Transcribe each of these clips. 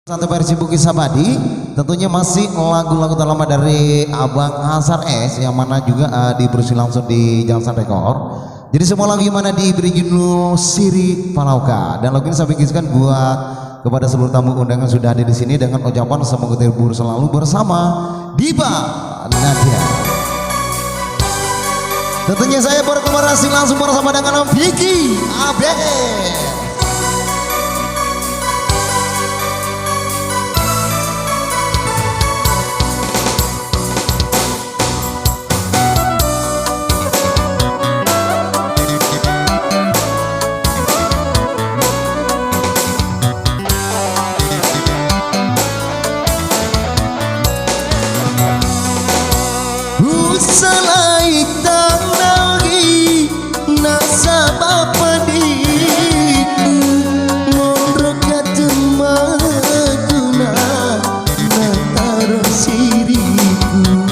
Santai versi Bukit Sabadi, tentunya masih lagu-lagu terlama dari Abang Hazar S yang mana juga diproduksi langsung di Jansan Rekor. Jadi semua lagu yang mana diberi judul Siri Palauka, dan lagu ini saya bikinkan buat kepada seluruh tamu undangan sudah ada di sini dengan ucapan semoga terhibur selalu bersama Diva Nadia. Tentunya saya berkolaborasi langsung bersama dengan Vicky Abel. Salai tanagi nasa bapadiku mondroka temaduna nataro siriku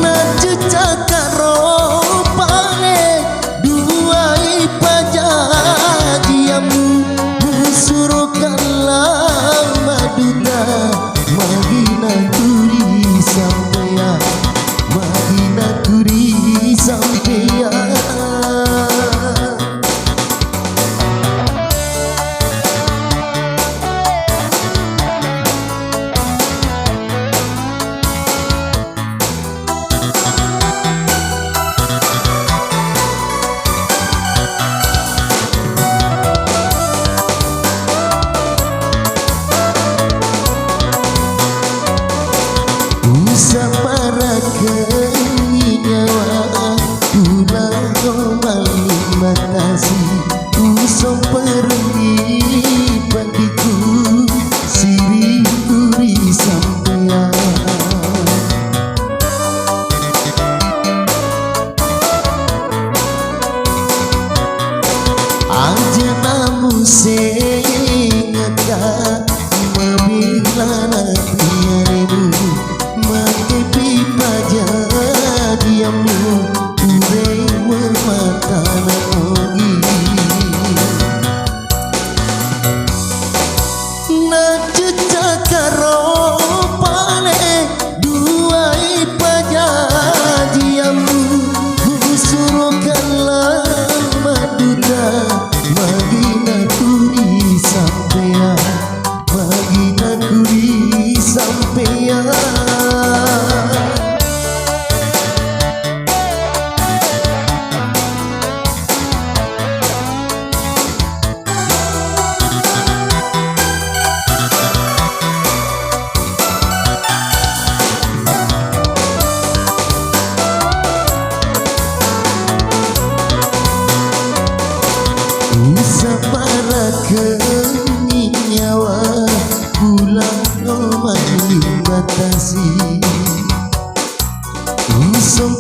najecakaro pale dua ipajajiamu suruhkanlah maduta Madinah Turi sampean Madinah Turi sampean para kenyawa pulang kembali makasih usung pergi bagiku siri turi sampean aja namu sengaka memilana tiarimu make pipa jadiamu urei mematana ogi na cecakaro pale dua ipa jadiamu suruhkanlah maduta Madinah Turi sampean Madinah Turi sampean. Para kenyawa pulang kembali batasi usung